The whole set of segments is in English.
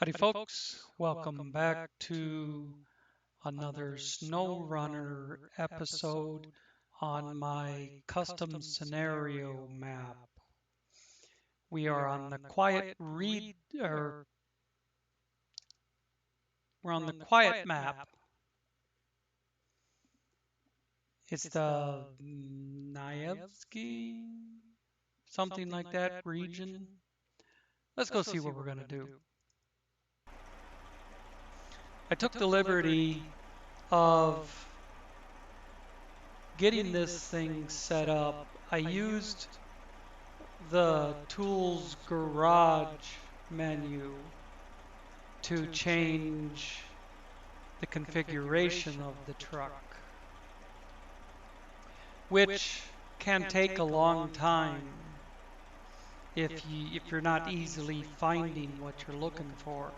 Howdy folks, welcome back to another Snow Runner episode on my custom scenario map. We are on the quiet read, or we're on the quiet map. It's the KNYAZHEVSKY, something like that region. Let's go see what we're gonna do. I took the liberty of getting this thing set up. I used the Tools Garage menu to change the configuration of the truck, which can take a long time if you're not easily finding what you're looking for.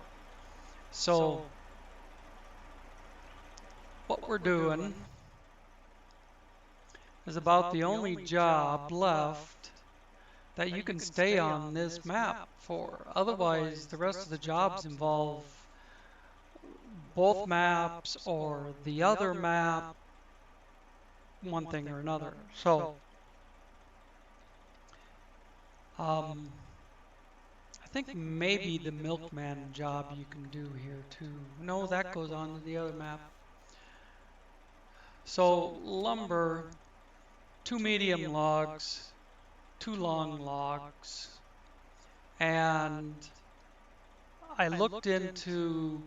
So what we're doing is about the only job left that you can stay on this map for. Otherwise, the rest of the jobs involve both maps or the other map, one thing or another. So, I think maybe the milkman job you can do here too. No, that goes on to the other map. So, lumber, 2 medium logs, 2 long logs, and I looked into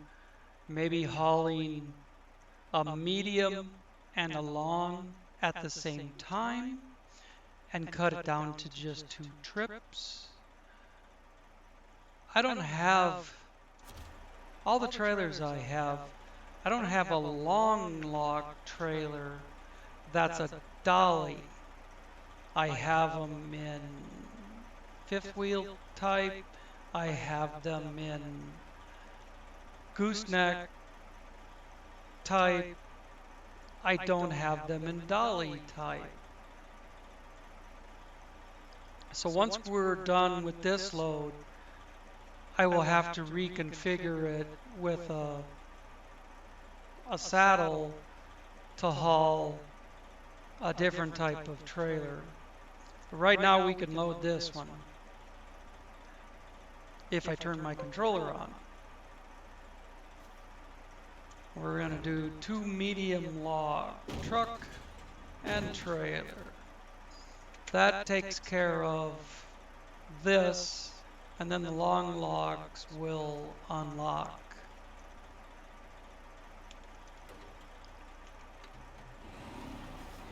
maybe hauling a medium and a long at the same time and cut it down to just 2 trips. I don't have all the trailers I don't have a long log trailer that's a dolly. I have them in 5th wheel type. I have them in gooseneck type. I don't have them in dolly type. So once we're done with this load, I will have to reconfigure it with a saddle to haul a different type of trailer. But right now we can load this one if I turn my controller on. We're going to do 2 medium log, truck and trailer. That takes care of this, and then the long logs will unlock.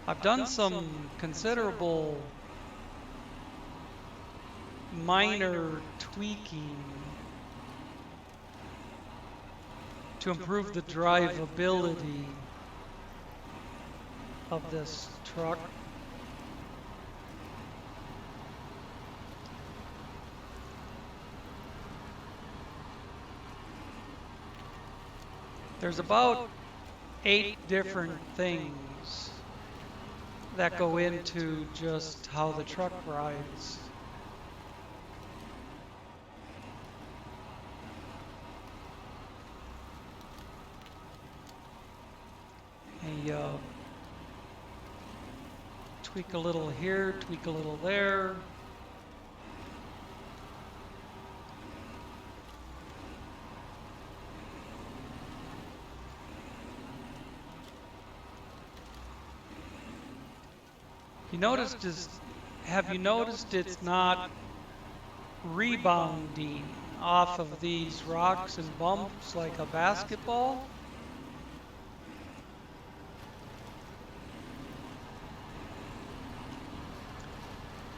I've done some considerable minor tweaking to improve the drivability of this truck. There's about 8 different things that go into just how the truck rides. Tweak a little here, tweak a little there. Have you noticed it's not rebounding off of these rocks and bumps like a basketball?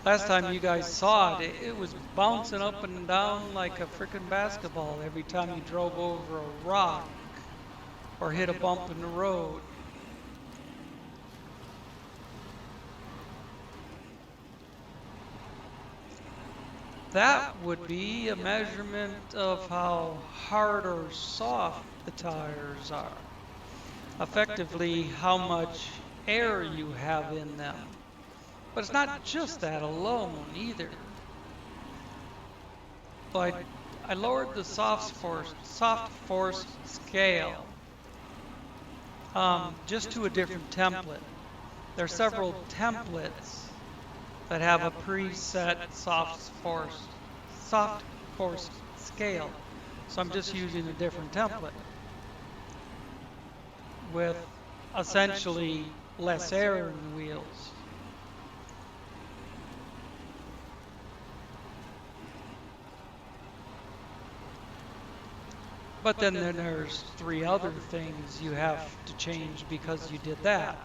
Last time you guys saw it, it was bouncing up and down like a freaking basketball every time you drove over a rock or hit a bump in the road. That would be a measurement of how hard or soft the tires are. Effectively, how much air you have in them. But it's not just that alone either. But I lowered the soft force scale just to a different template. There are several templates that have a preset soft force scale. So I'm just using a different template with essentially less air in the wheels. But then there's three other things you have to change because you did that.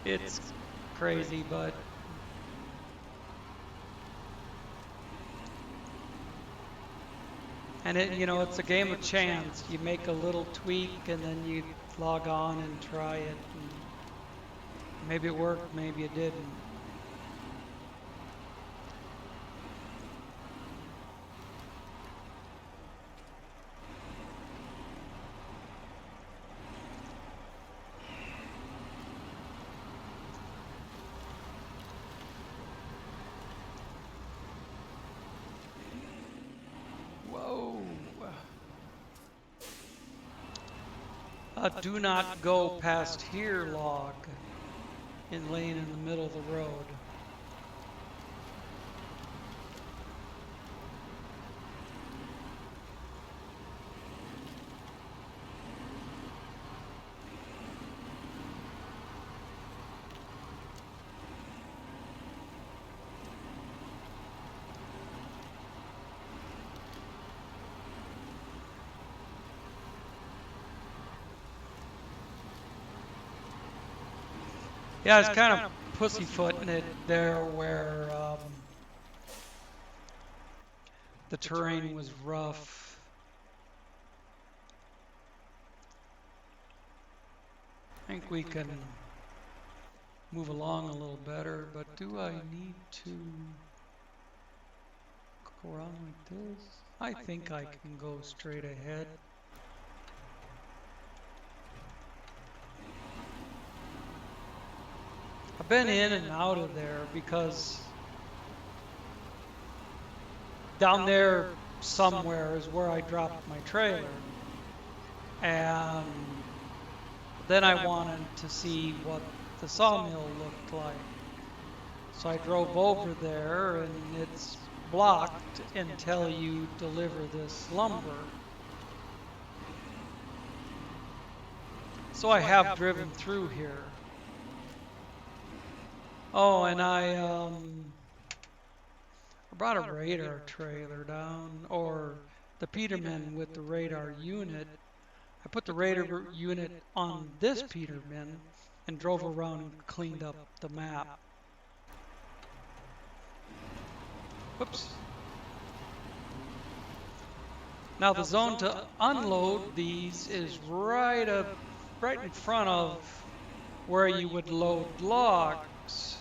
It's crazy, but and it's a game of chance. You make a little tweak and then you log on and try it. And maybe it worked, maybe it didn't. Do not go past here log in lane in the middle of the road. Yeah, I was kind of pussyfooting it there where the terrain was rough. I think we can move along a little better, but do I need to go around like this? I think I can go straight ahead. I've been in and out of there because down there somewhere is where I dropped my trailer. And then I wanted to see what the sawmill looked like. So I drove over there and it's blocked until you deliver this lumber. So I have driven through here. Oh, and I brought a radar trailer down, or the Peterman with the radar unit. I put the radar unit on this Peterman and drove around and cleaned up the map. Whoops. Now the zone to unload these is right in front of where you would load logs.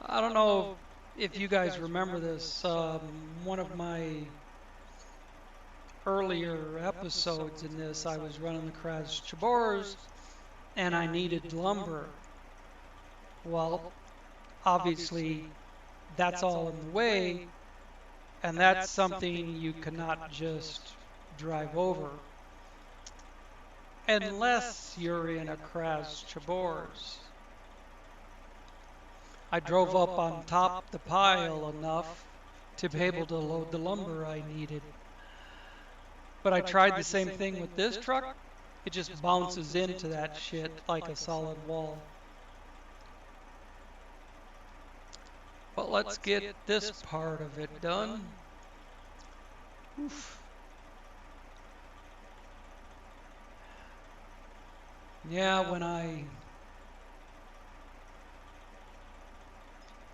I don't know if you guys remember this. One of my earlier episodes in this, I was running the KNYAZHEVSKYs and I needed lumber. Well, obviously that's all in the way, and that's something you cannot just drive over unless you're in a KNYAZHEVSKY. I drove up on top the pile enough to be able to load the lumber I needed. But I tried the same thing with this truck. It just bounces into that shit like a solid wall. But let's get this part of it done. Oof. Yeah, when I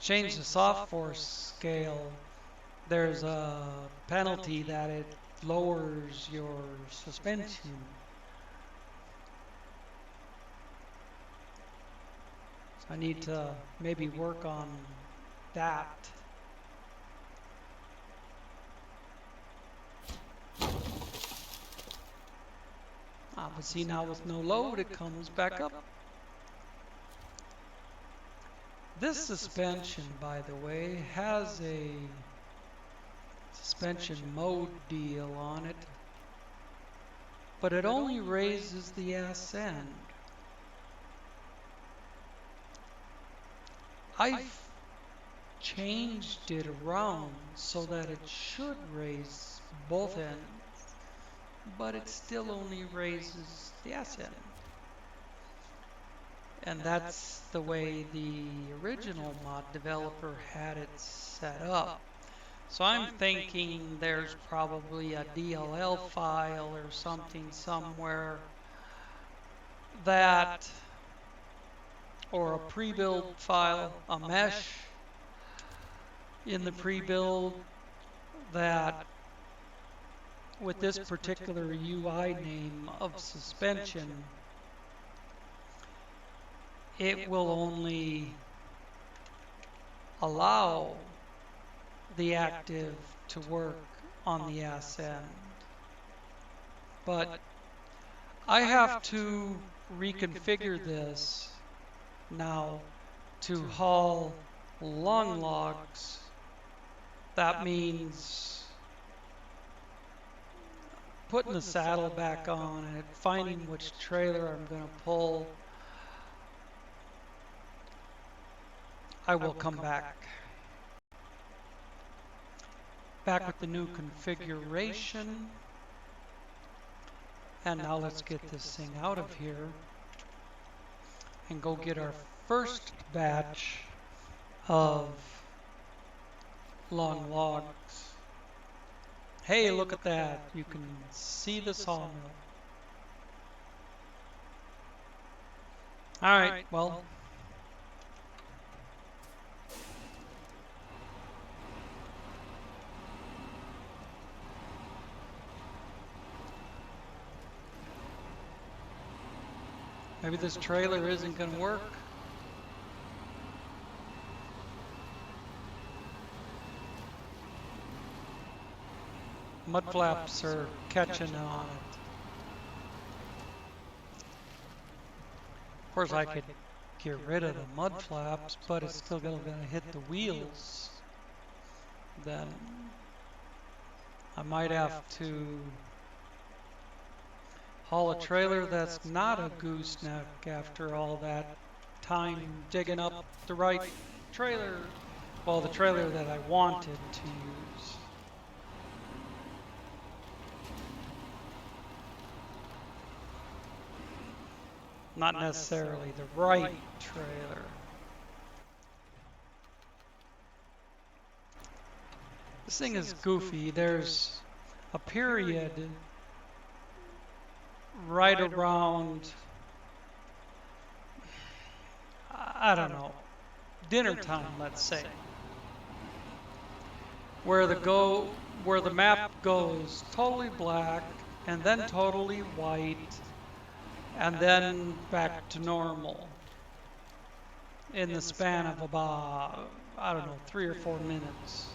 change the soft force scale, there's a penalty that it lowers your suspension. So I need to maybe work on that. But see, now with no load, it comes back up. This suspension, by the way, has a suspension mode deal on it, but it only raises the ass end. I've changed it around so that it should raise both ends, but it still only raises the ass end. And that's the way the original mod developer had it set up. So I'm thinking there's probably a DLL file or something somewhere that, or a pre-build file, a mesh in the pre-build that with this particular UI name of suspension, it will only allow the active to work on the ass end. But I have to reconfigure this now to haul long logs. That means putting the saddle back on it, finding which trailer I'm going to pull. I will come back with the new configuration. And now let's get this thing out of here and go get our first batch of long logs. Hey, look at that. You can see the sawmill. Alright, well. Maybe this trailer isn't going to work. Mud flaps are catching on it. Of course, I could get rid of the mud flaps, but it's still going to hit the wheels. Then I might have to haul a trailer that's not a gooseneck after all that time digging up the right trailer. Well, the trailer that I wanted to use. Not necessarily the right trailer. This thing is goofy. There's a period right around, I don't know, dinner time, let's say, where the map goes totally black and then totally white and then back to normal in the span of about, I don't know, 3 or 4 minutes.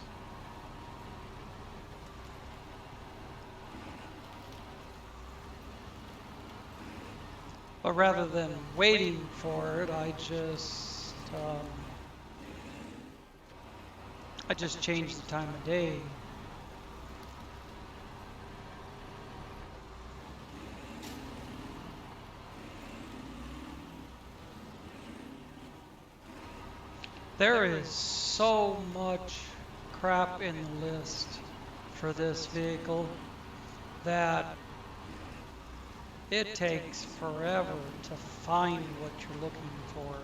But rather than waiting for it, I just changed the time of day. There is so much crap in the list for this vehicle that it takes forever to find what you're looking for.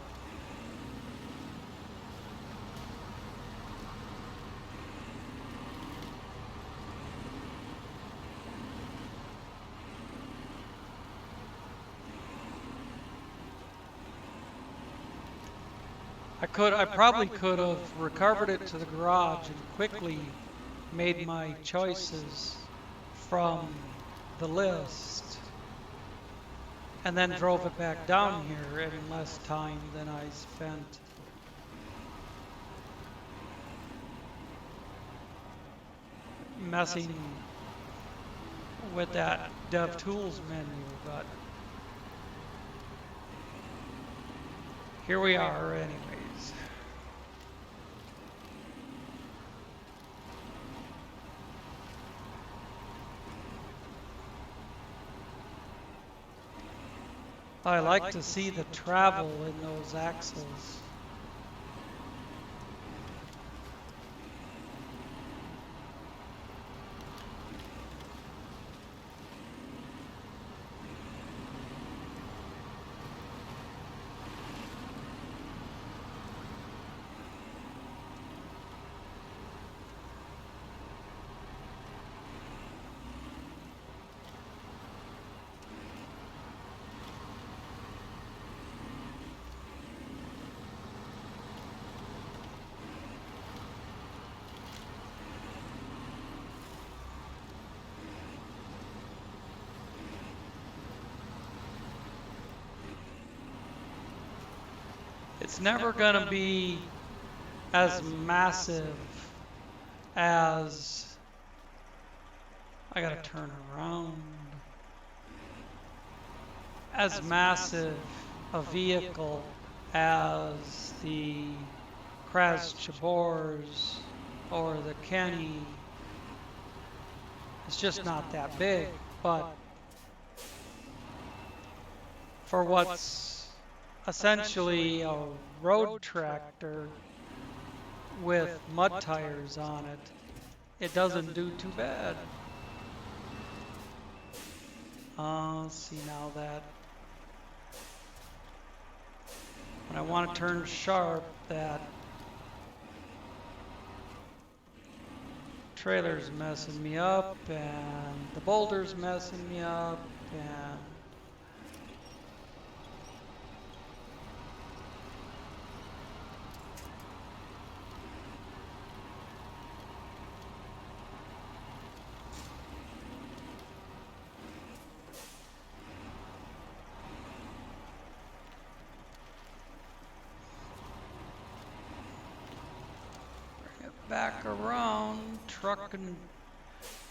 I probably could have recovered it to the garage and quickly made my choices from the list, and then drove it back down here in less time than I spent messing with that DevTools menu, but here we are anyways. I like to see the travel in those axles. It's never going to be as massive as, I gotta turn around, as massive a vehicle as the KNYAZHEVSKY or the Kenny. It's just not that big, but for what's essentially a road tractor with mud tires on it, it doesn't do too bad. Let's see now that when I want to turn sharp, that trailer's messing me up, and the boulder's messing me up, and back around. Truck and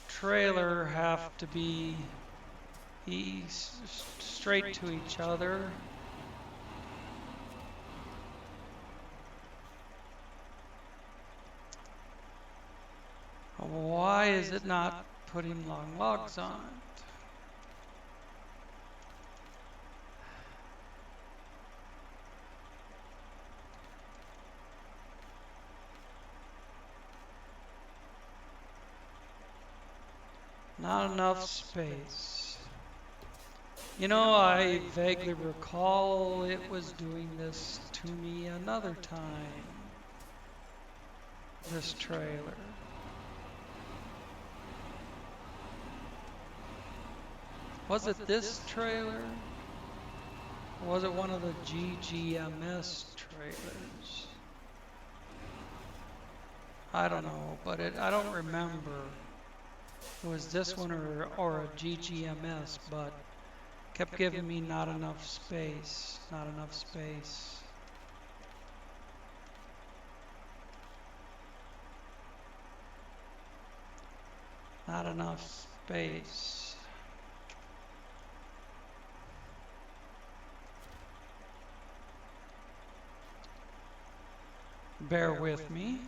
trailer have to be straight to each other. Why is it not putting long logs on it? Not enough space. You know, I vaguely recall it was doing this to me another time. This trailer. Was it this trailer? Or was it one of the GGMS trailers? I don't know, but I don't remember. It was this one or a GGMS, but kept giving me not enough space, not enough space. Not enough space. Bear with me.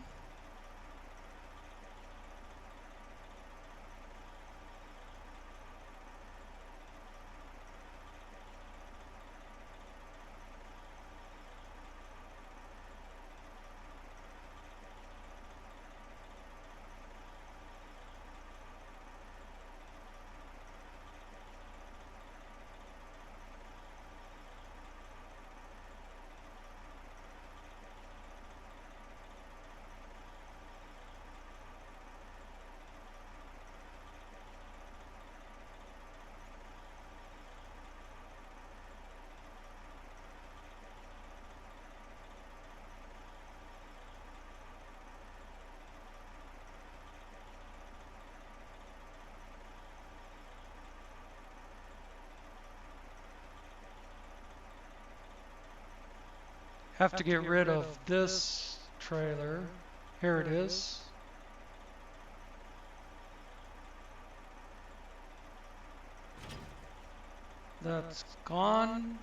Have to get rid of this trailer. Here it is. That's gone.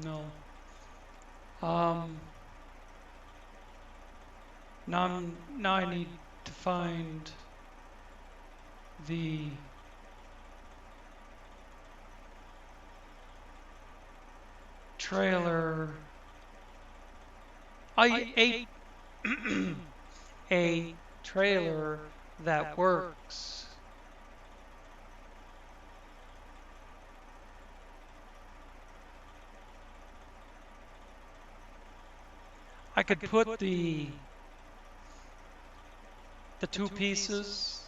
No. Now I need to find the trailer, a trailer that works. I could put the two pieces,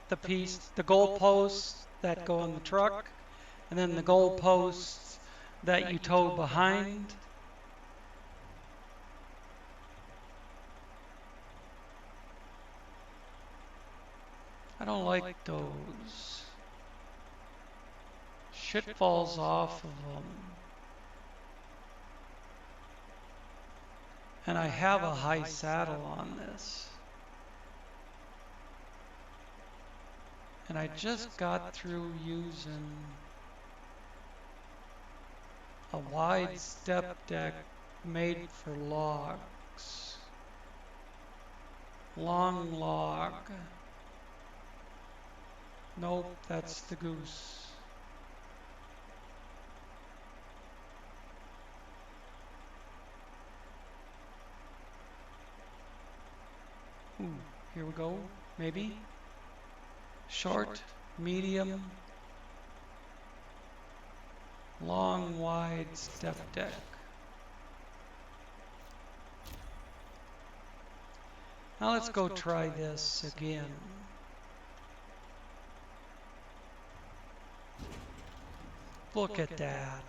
the goal posts that go on the truck, and then the goal posts that you tow behind. I don't like those. Shit falls off of them. And I have a high saddle on this. And I just got through using a wide step deck made for logs. Long log. Nope, that's the goose. Ooh, here we go, maybe. Short, medium, long, wide step deck. Now let's go try this again. Look at that.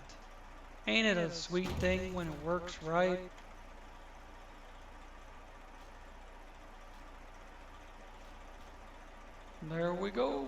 Ain't it a sweet thing when it works right? There we go.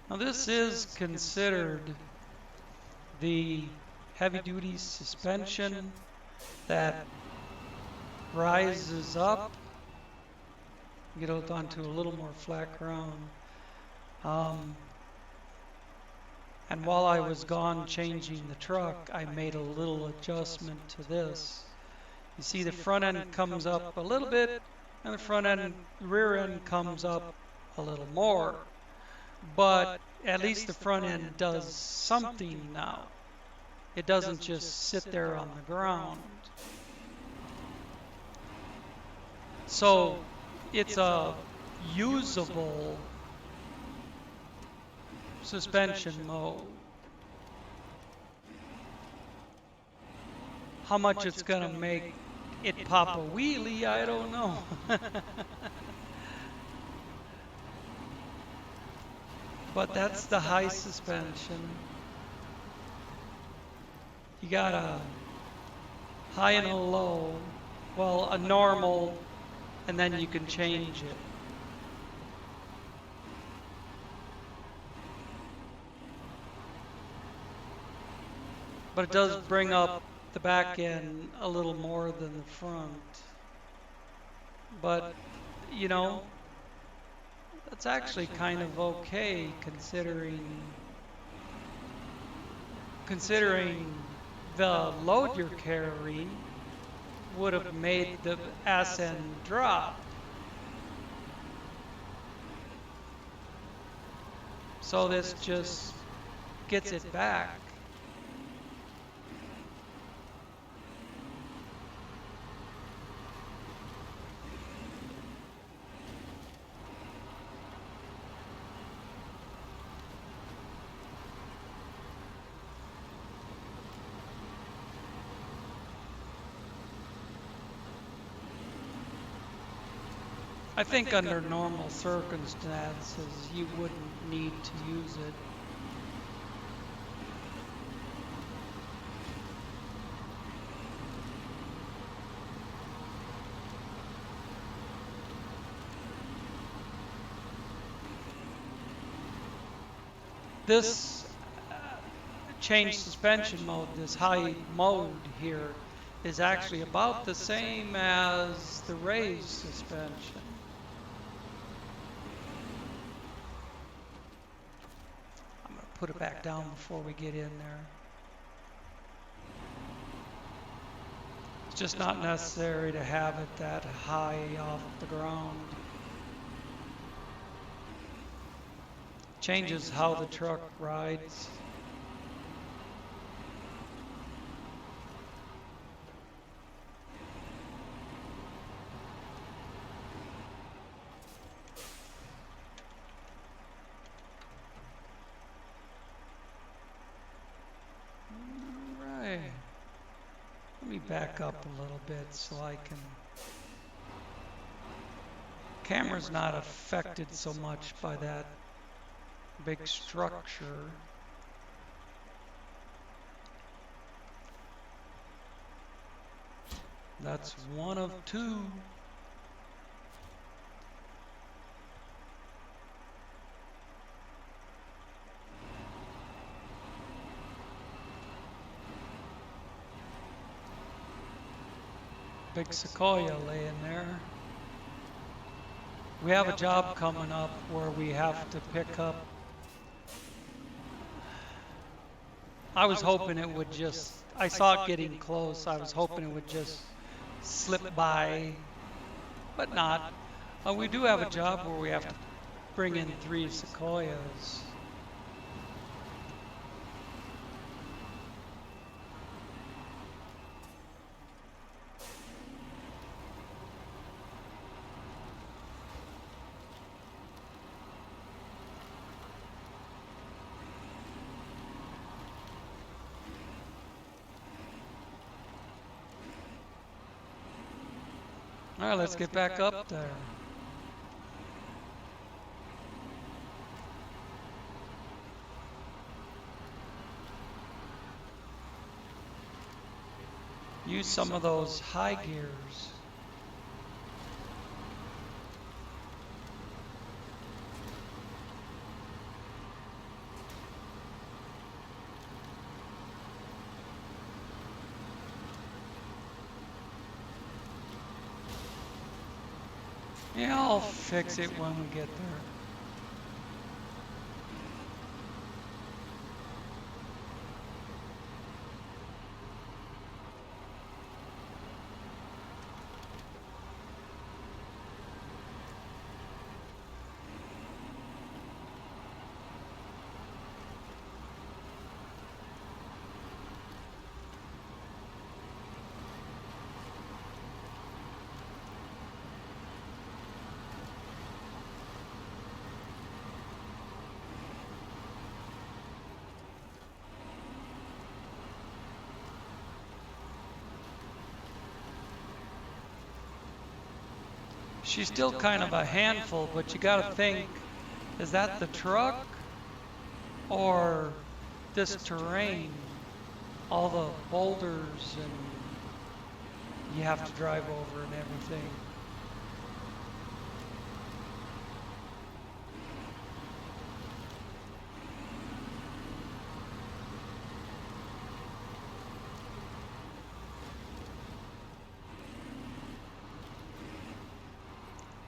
Now this is considered the heavy-duty suspension that rises up, get it onto a little more flat ground. And while I was gone changing the truck, I made a little adjustment to this. You see the front end comes up a little bit, and the rear end comes up a little more. But at least the front end does something now. It doesn't just sit there on the ground. So it's a usable suspension mode. How much it's going to make it pop a wheelie, I don't know. But that's the high suspension. You got a high and a low, well, a normal, and then you can change it. But it does bring up the back end a little more than the front. But, you know, that's actually kind of okay considering the load you're carrying would have made the ass end drop. So this just gets it back. I think under normal circumstances, you wouldn't need to use it. This change suspension mode, this high mode here, is actually about the same as the raised suspension. I'm going to put it back down before we get in there. It's just not necessary to have it that high off the ground. Changes how the truck rides. Right. Let me back up a little bit so I can. Camera's not affected so much by that big structure. That's one of two. Big sequoia laying there. We have a job coming up where we have to pick up. I was hoping it would just, I saw it getting close. I was hoping it would just slip by, but not. We do have a job where we have to bring in 3 sequoias. All right, let's get back up there. Use some of those high gears. Yeah, I'll fix it when we get there. She's still kind of a handful, but you got to think, is that the truck or this terrain? All the boulders and you have to drive over and everything.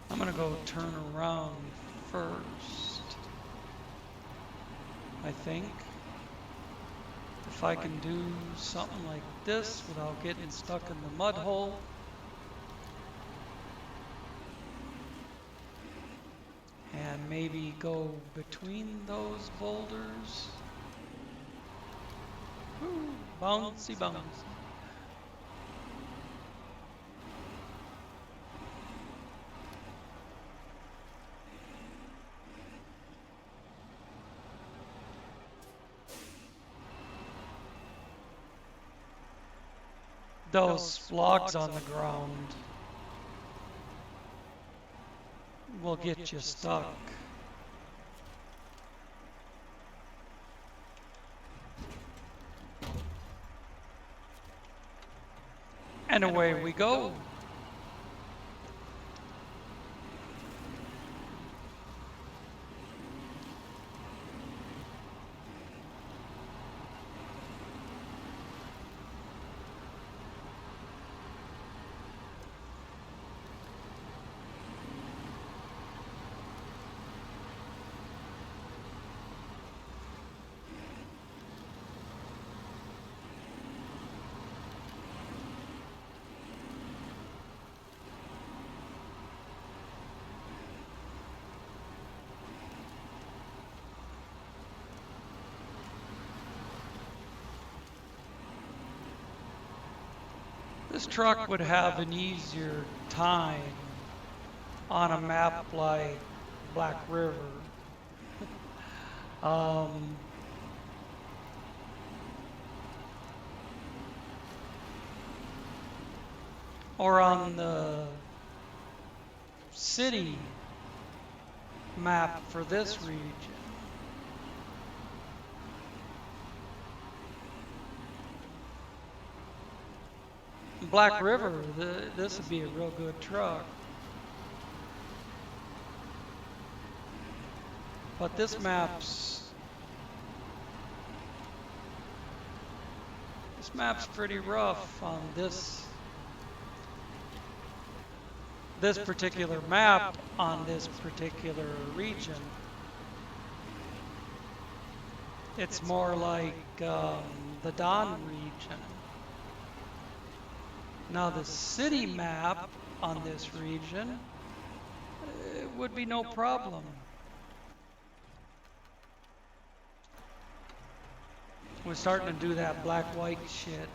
I'm gonna go turn around first, I think. If I can do something like this without getting stuck in the mud hole. And maybe go between those boulders. Woo, bouncy, bouncy. Those logs on the ground. will get you stuck. And away we go. This truck would have an easier time on a map like Black River. Um, or on the city map for this region. Black River, this would be a real good truck. But this map's pretty rough on this particular map on this particular region. It's more like the Don region. Now the city map on this region, it would be no problem. We're starting to do that black-white shit.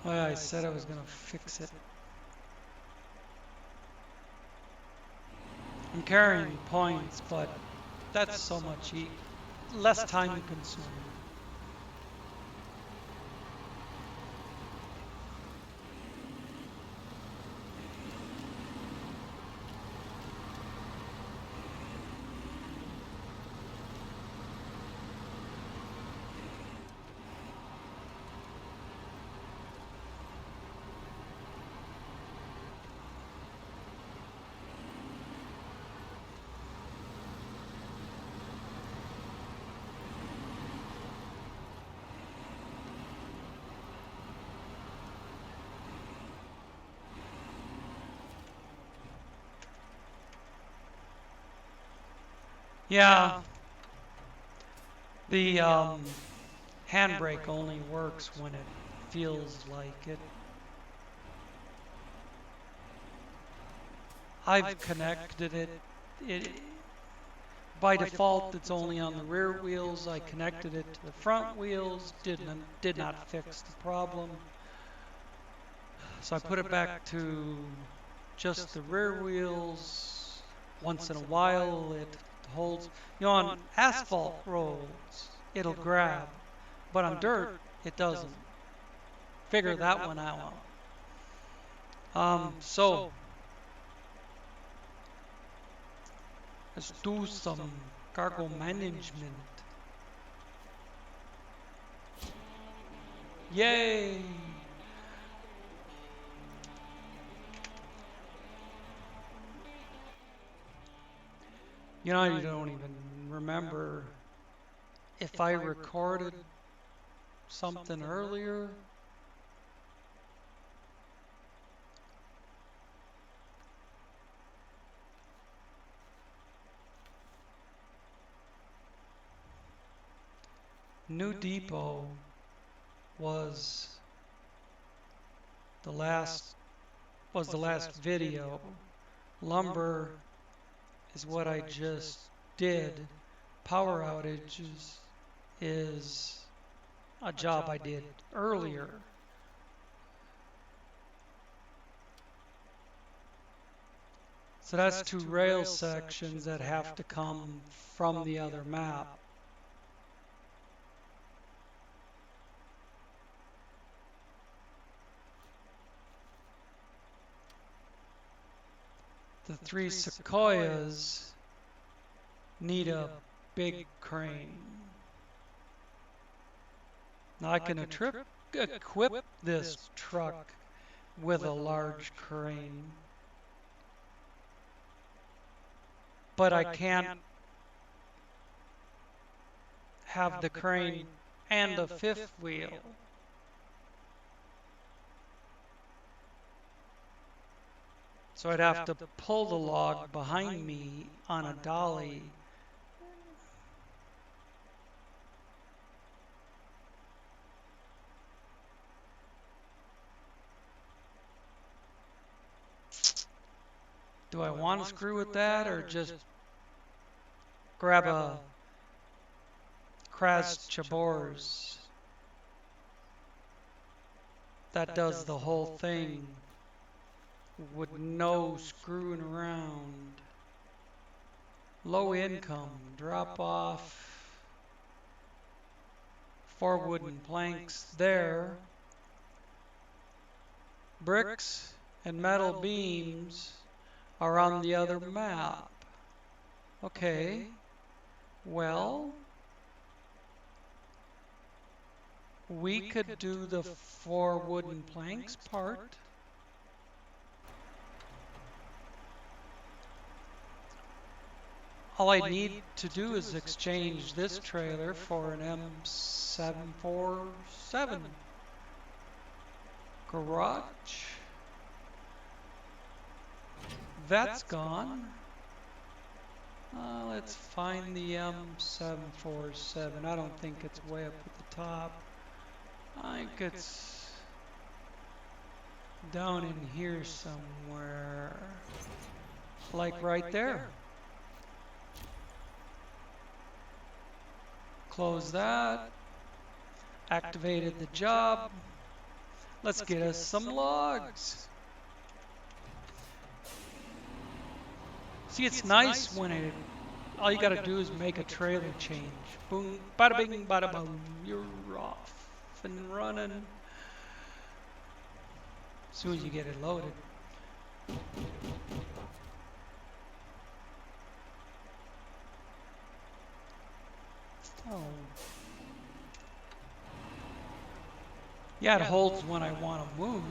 Well, I said I was going to fix it. I'm carrying points, but that's so much less time consuming. Yeah, the handbrake only works when it feels like it. I've connected it by default. It's only on the rear wheels. I connected it to the front wheels. Did not fix the problem. So I put it back to just the rear wheels. Once in a while, it holds. You know, on asphalt roads, it'll grab, but on dirt, it doesn't. Figure that one out. So let's do some cargo management. Yay! You know, you don't even remember if I recorded something earlier. New Depot was the last video. Lumber is what I just did, power outages is a job I did earlier. So that's two rail sections that have to come from the other map. The three Sequoias need a big crane. Now I can equip this truck with a large crane, but I can't have the crane and a fifth wheel. So I'd have to pull the log behind me on a dolly. Do I want to screw with that or just grab a KNYAZHEVSKY that does the whole thing with no screwing around? Low income, drop off 4 wooden planks there, bricks and metal beams are on the other map. Okay, well, we could do the 4 wooden planks part. All I need to do is exchange this trailer for an M747 garage. That's gone. Let's find the M747. I don't think it's way up at the top. I think it's down in here somewhere. Like right there. Close that. Activated the job. Let's get us some logs. See, it's nice when all you gotta do is make a trailer change. Boom, bada bing, bada boom. You're off and running. As soon as you get it loaded. Oh. Yeah, it holds when I want to move.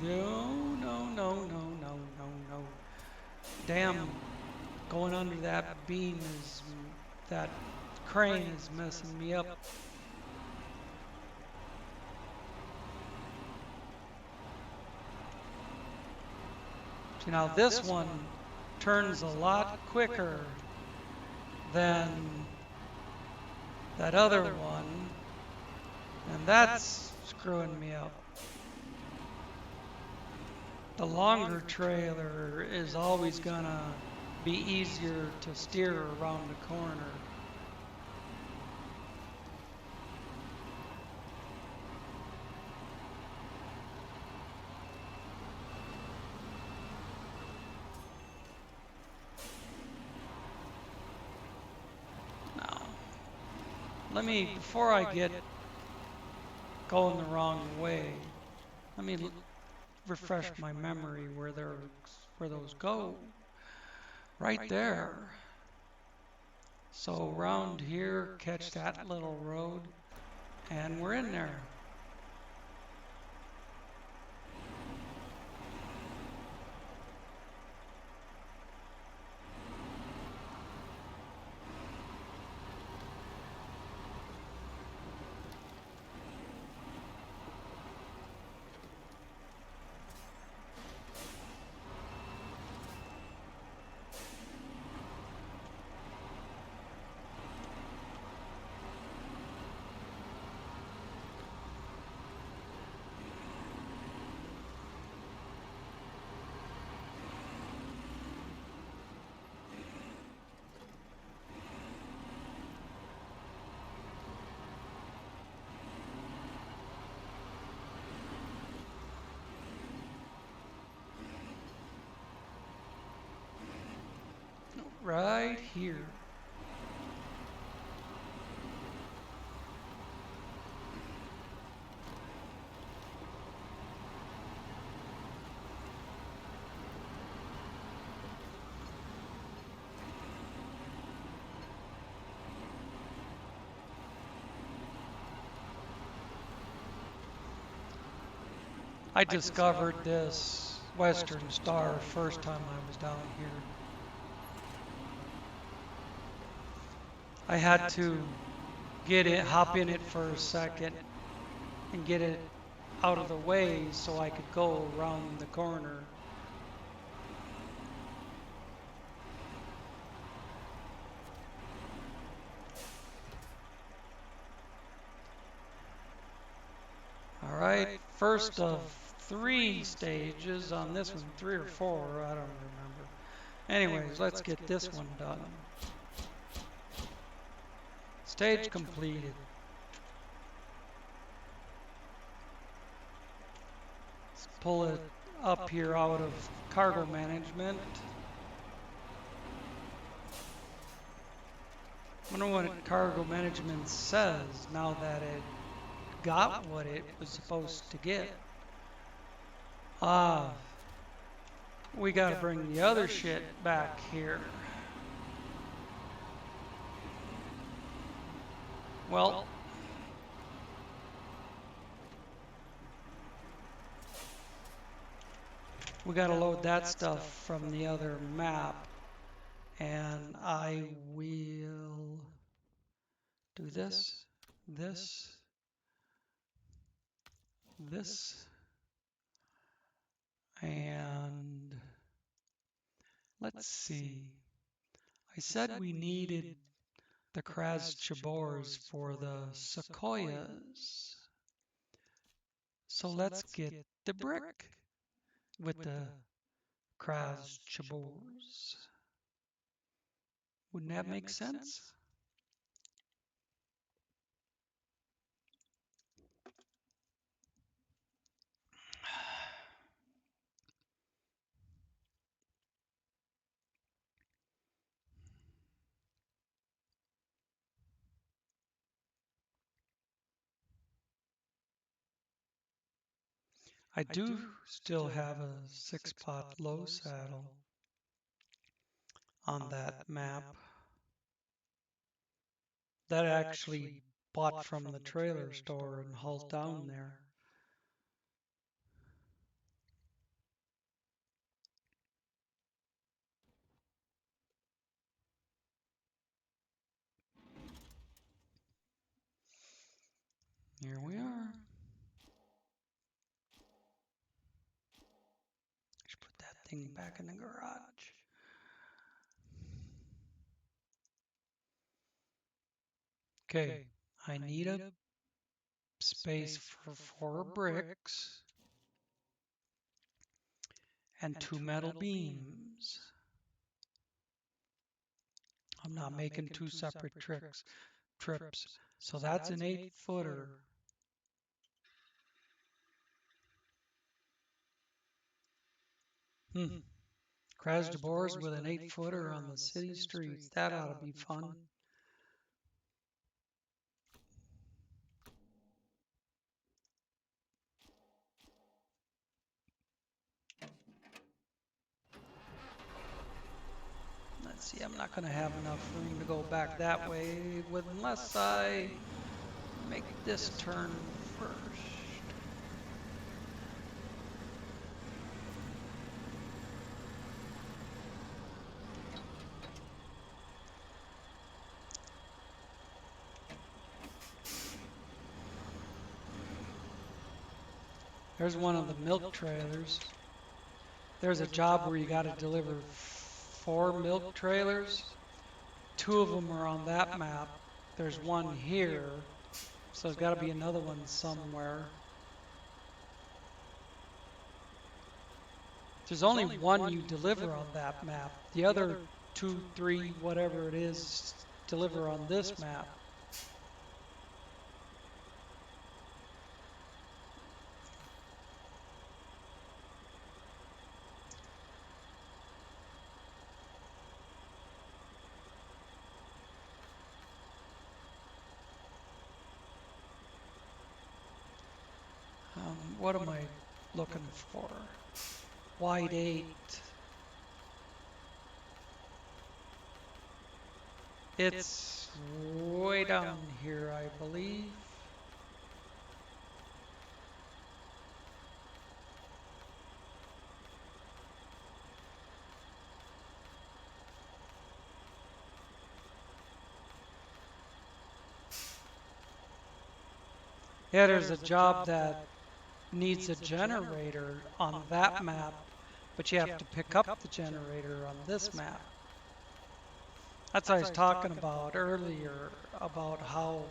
No. Damn, going under that beam that crane is messing me up. See, now this one turns a lot quicker than that other one, and that's screwing me up. The longer trailer is always gonna be easier to steer around the corner. Now, before I get going the wrong way, let me refresh my memory where those go. Right there. So around here, catch that little road, and we're in there. right here. I discovered this Western Star first time I was down here. I had to get it, hop in it for a second and get it out of the way so I could go around the corner. All right, first of 3 stages on this one, 3 or 4, I don't remember. Anyways, let's get this one done. Stage completed. Let's pull it up here out of cargo management. I wonder what cargo management says now that it got what it was supposed to get. We gotta bring the other shit back here. Well, we gotta load that stuff from the other map, and I will do this, and let's see. I said we needed the KNYAZHEVSKY for the sequoias. So let's get the brick with the KNYAZHEVSKY. Wouldn't that make sense? I do still have a 6-pot low saddle on that map that I actually bought from the trailer store and hauled down there. Here we are. Should put that thing back in the garage. Okay, I need a space for 4 bricks and 2 metal beams. I'm not making 2 separate trips. So that's an 8-footer. KNYAZHEVSKY with an 8-footer on the city streets. That ought to be fun. Let's see, I'm not going to have enough room to go back that way unless I make this turn first. There's one of the milk trailers. There's a job where you got to deliver 4 milk trailers. 2 of them are on that map. There's one here. So there's got to be another one somewhere. There's only one you deliver on that map. The other 2, 3, whatever it is, deliver on this map. what am I looking for? White 8. It's way down here, I believe. Yeah, there's a job that needs a generator on that map, but you have to pick up the generator on this map. That's what I was talking about earlier, about how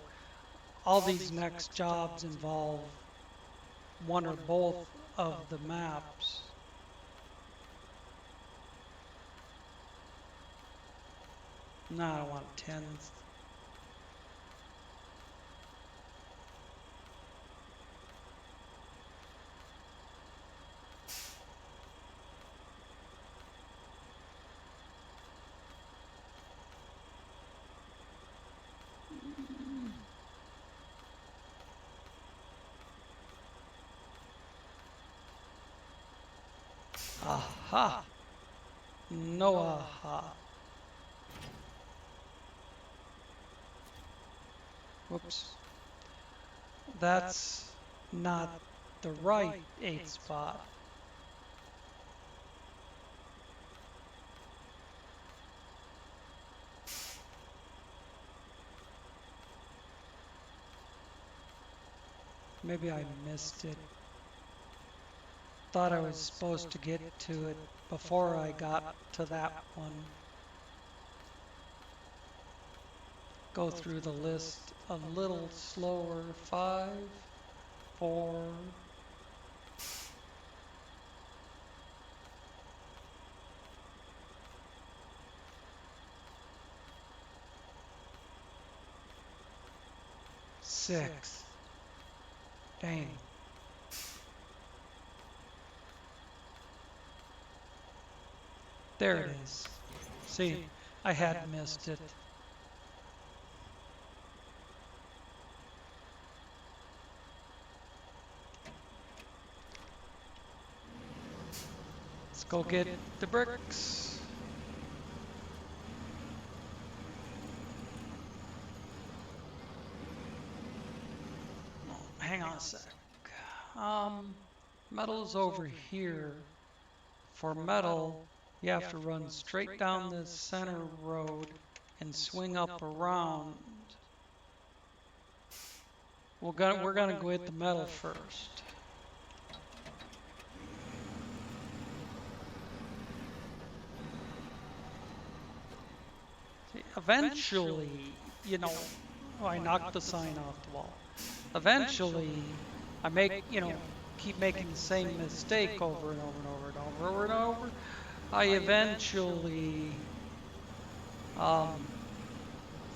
all these next jobs involve one or both of the maps. No, I don't want 10s. Aha! No aha. Whoops. That's not the right 8 spot. Maybe I missed it. Thought I was supposed to get to it before I got to that one. Go through the list a little slower. 5, 4, 6. Dang. There it is. See, I had missed it. Let's go get the bricks. Hang on a sec. Metal's over here. For metal, you have to run straight down this center road and swing up around. We're gonna go hit the metal first. Eventually, you know, I knocked the sign off the wall. Eventually, I keep making the same mistake over and over and over and over and over. I eventually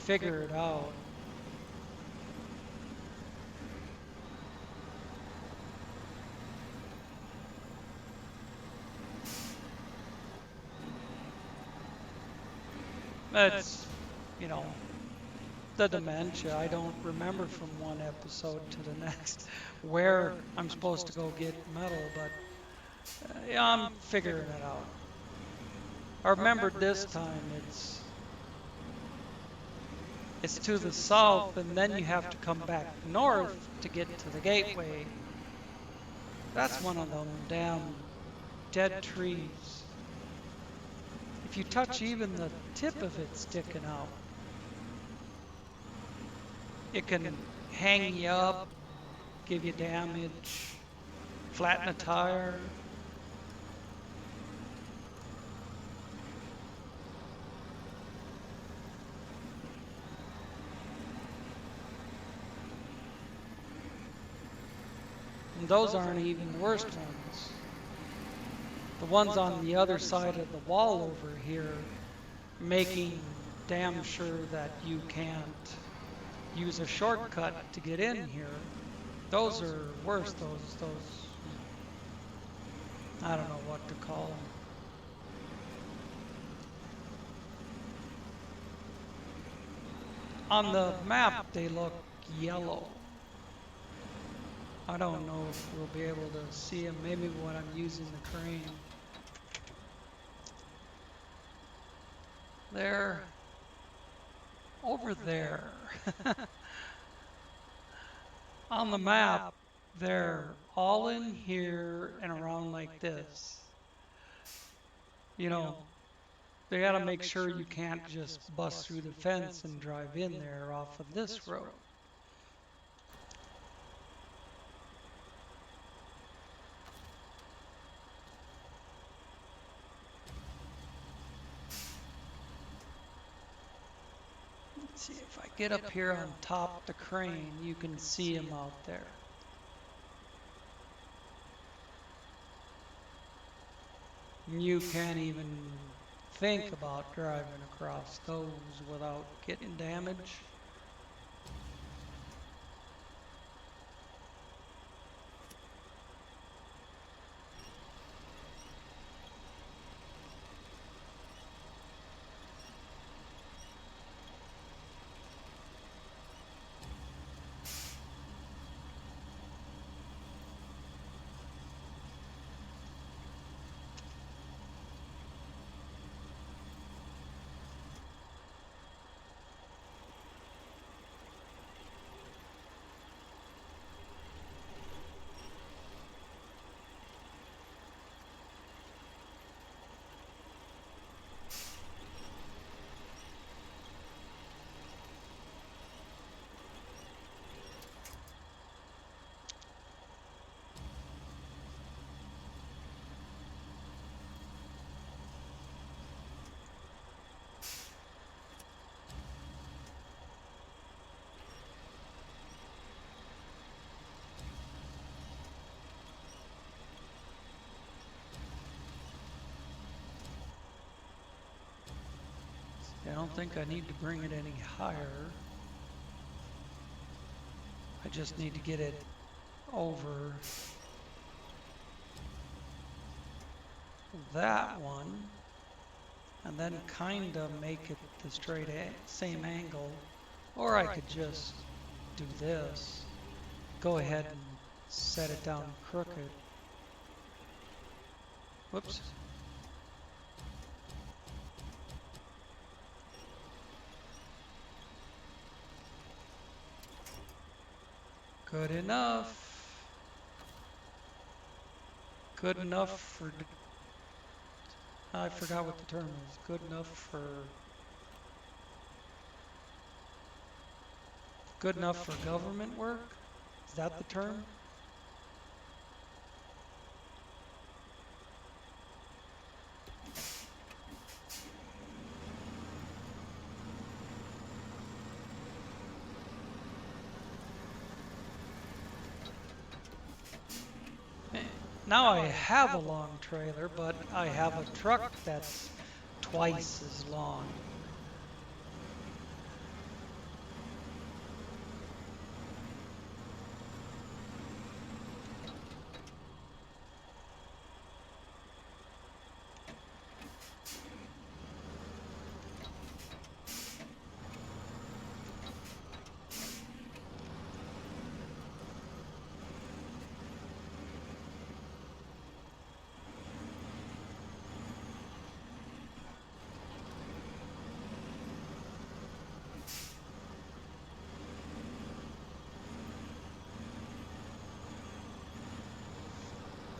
figure it out. That's, the dementia. I don't remember from one episode to the next where I'm supposed to go get metal, but yeah, I'm figuring it out. I remembered this time it's to the south, and then you have to come back north to get to the gateway. That's one of them damn dead trees. If you touch even the tip of it sticking out, it can hang you up, give you damage, flatten a tire. And those aren't even the worst ones. The ones on the other side of the wall over here, making damn sure that you can't use a shortcut to get in here. Those are worse. Those I don't know what to call them. On the map, they look yellow. I don't know if we'll be able to see them. Maybe when I'm using the crane. They're over there. On the map, they're all in here and around like this. You know, they got to make sure you can't just bust through the fence and drive in there off of this road. Let's see, if I get up here on top the crane, you can see them out there. You can't even think about driving across those without getting damaged. I don't think I need to bring it any higher. I just need to get it over that one and then kind of make it the same angle. Or I could just do this. Go ahead and set it down crooked. Whoops. Good enough. Good enough for... I forgot what the term is. Good enough for... Good enough for government work? Is that the term? Now I have a long trailer, but I have a truck that's twice as long.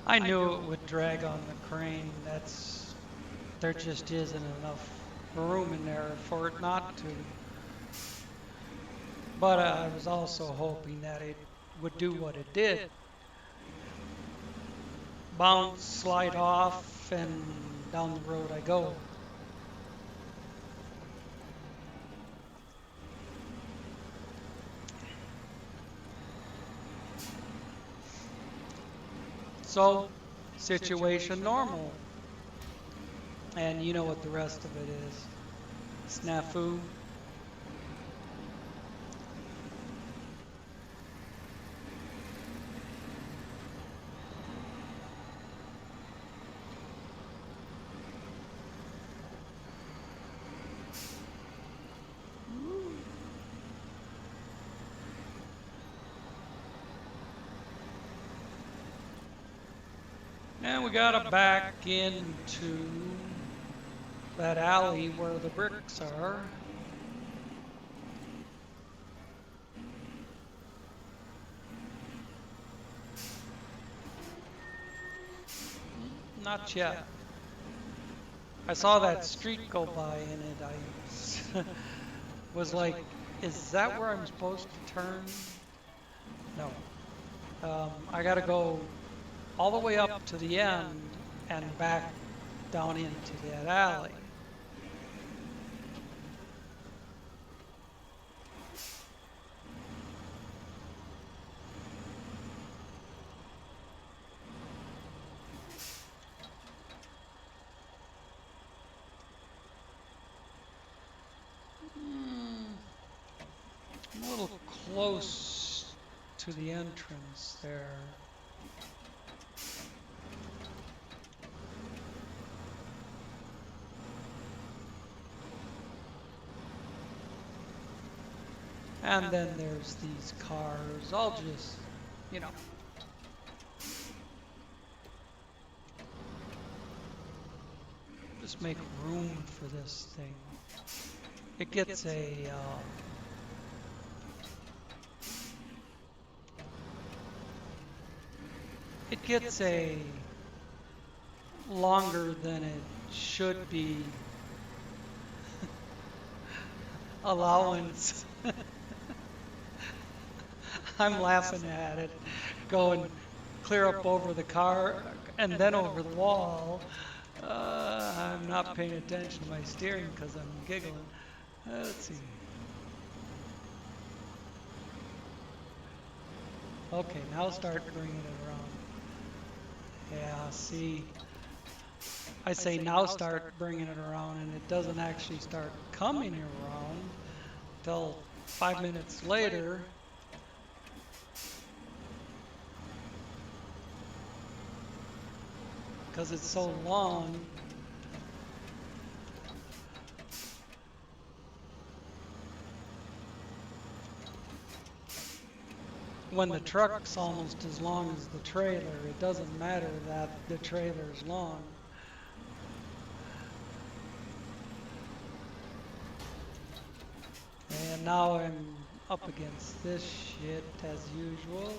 I knew it would drag on the crane. There just isn't enough room in there for it not to. But I was also hoping that it would do what it did. Bounce, slide off, and down the road I go. So, situation normal. And you know what the rest of it is. Snafu. And we gotta back into that alley where the bricks are. Not yet. I saw that street go by and I was like, is that where I'm supposed to turn? No. I gotta go all the way up to the end and back down into that alley. I'm a little close to the entrance there. And then there's these cars. I'll just, you know. Just make room for this thing. It gets a longer than it should be allowance. I'm laughing at it, going clear up over the car and then over the wall. I'm not paying attention to my steering because I'm giggling. Let's see. Okay, now start bringing it around. Yeah, see, I say now start bringing it around and it doesn't actually start coming around until 5 minutes later. Because it's so long. When the truck's almost as long as the trailer, it doesn't matter that the trailer's long. And now I'm up against this shit as usual.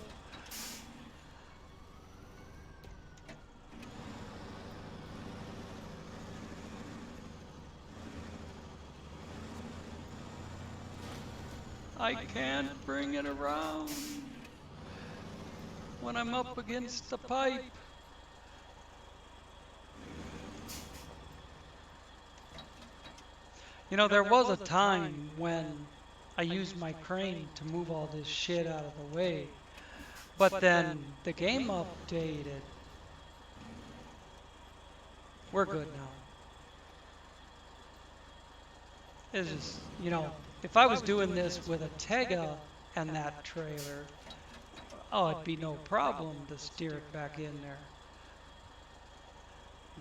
I can't bring it around when I'm up against the pipe. You know, there was a time when I used my crane to move all this shit out of the way, but then the game updated. We're good now. It's just, you know, if I was doing this with a Tega and that trailer, oh, it'd be no problem to steer it back in there.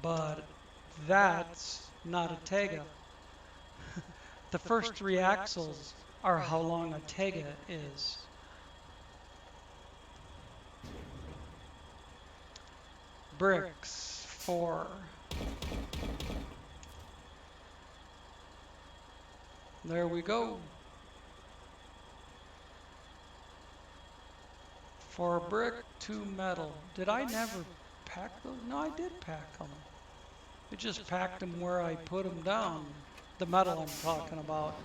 But that's not a Tega. The first three axles are how long a Tega is. Bricks 4. There we go. For brick to metal. Did I never pack those? No, I did pack them. I just packed them where I put them down. The metal I'm talking about.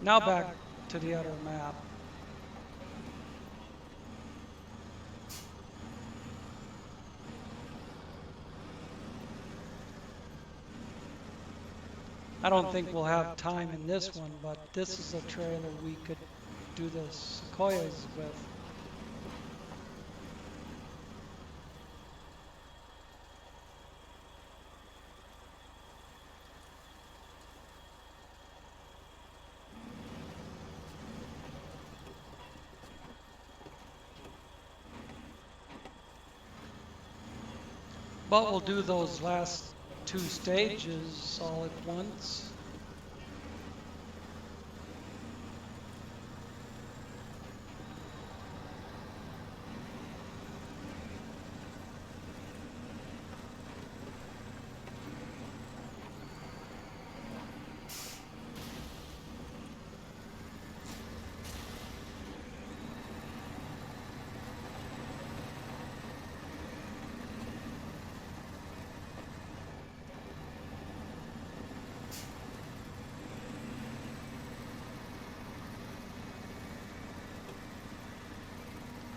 Now back to the other map. I don't think we'll have time in this one, but this is a trailer we could do the Sequoias with. But we'll do those last 2 stages all at once.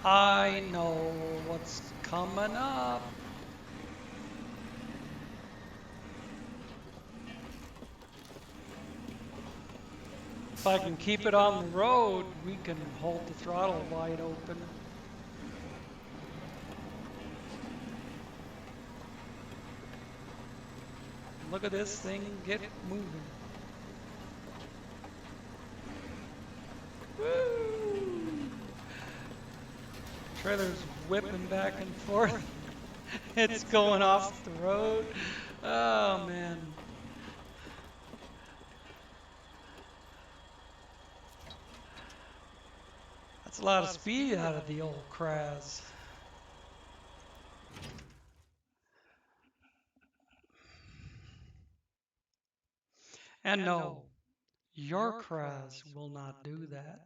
I know what's coming up. If I can keep it on the road, we can hold the throttle wide open. Look at this thing get moving. Woo! Trailer's whipping back and forth. It's going off the road. Oh man. That's a lot of speed out of the old KNYAZH. And no, your KNYAZH will not do that.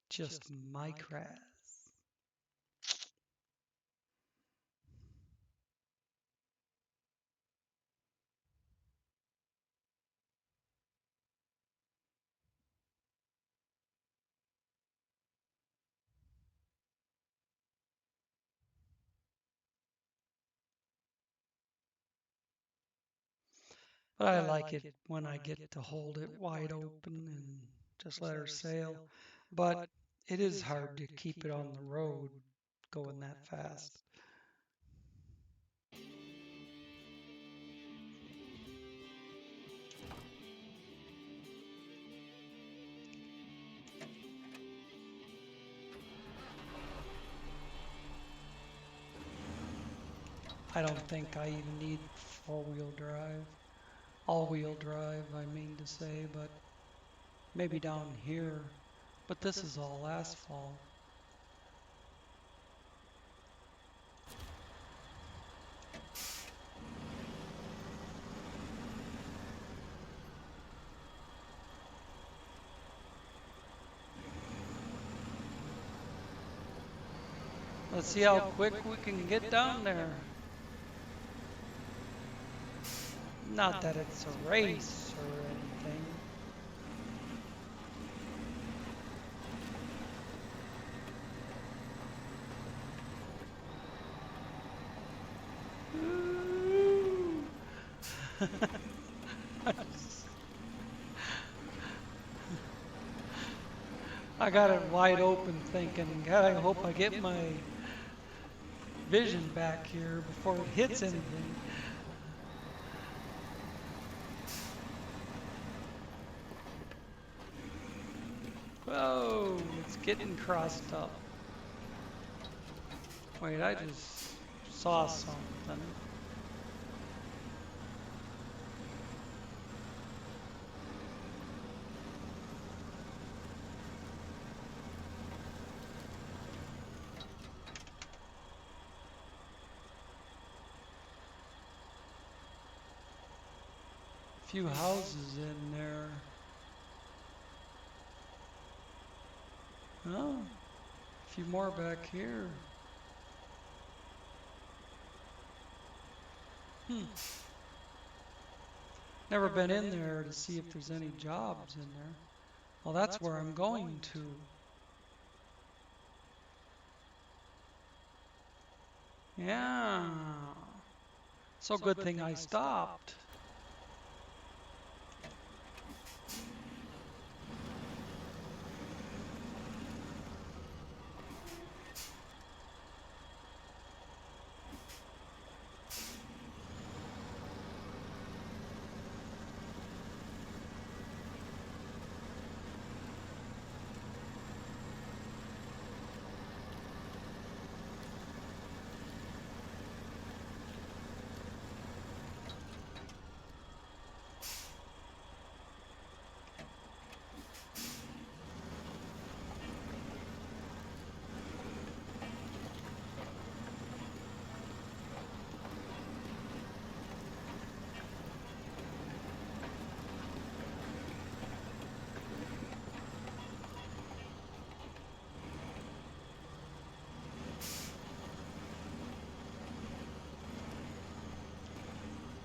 Just my KNYAZH. But I like it when I get to hold it wide open and just let her sail. But it is hard to keep it on the road going that fast. I don't think I even need four-wheel drive. All-wheel drive, I mean to say, but maybe down here. But this is all asphalt. Let's see how quick we can get down there. Not that it's a race or anything. I got it wide open thinking, God, I hope I get my vision back here before it hits anything. Whoa, it's getting crossed up. Wait, I just saw something. Few houses in there. Oh, a few more back here. Never been in there to see if there's any jobs in there. Well, that's where I'm going to. Yeah. So good thing I stopped.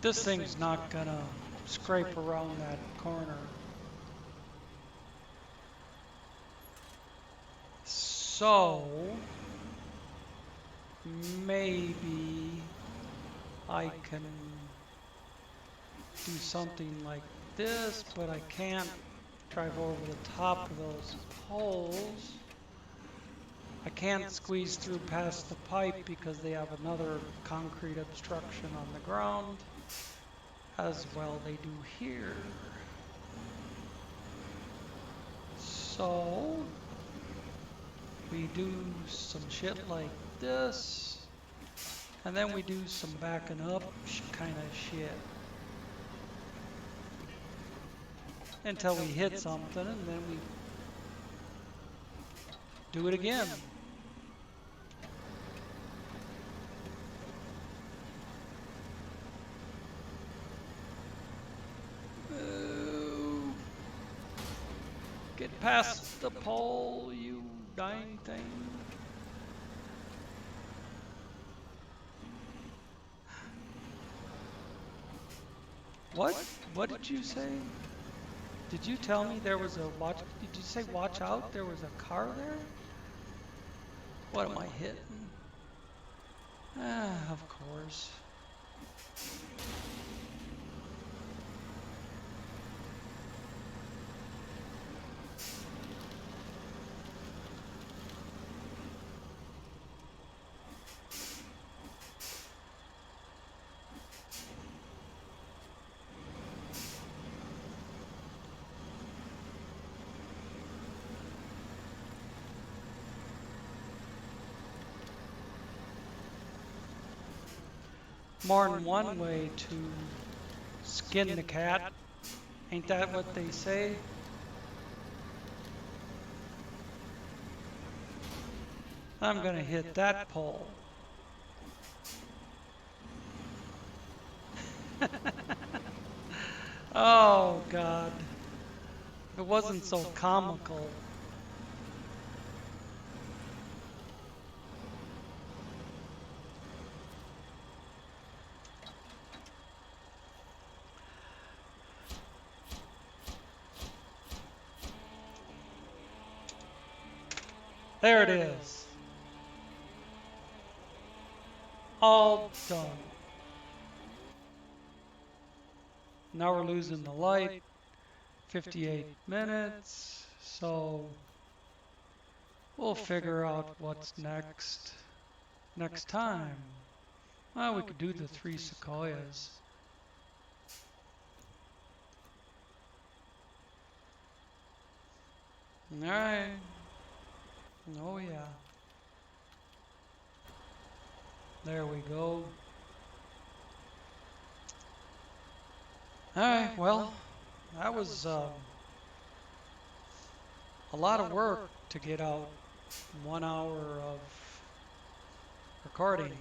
this thing's not gonna scrape around that corner. So maybe I can do something like this, but I can't drive over the top of those poles. I can't squeeze through past the pipe because they have another concrete obstruction on the ground, as well they do here. So we do some shit like this, and then we do some backing up kind of shit until we hit something, and then we do it again. Get past the pole, you dying thing. What? What did you say? Did you tell me there was a watch? Did you say watch out? There was a car there? What am I hitting? Ah, of course. More than one way to skin the cat. Ain't that what they say? I'm gonna hit that pole. Oh God. It wasn't so comical. There it is. All done. Now we're losing the light. 58 minutes. So we'll figure out what's next time. Well, we could do the 3 sequoias. All right. Oh yeah. There we go. All right, well, that was a lot of work to get out 1 hour of recording.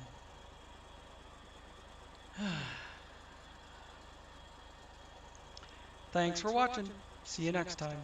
Thanks for watching. See you next time.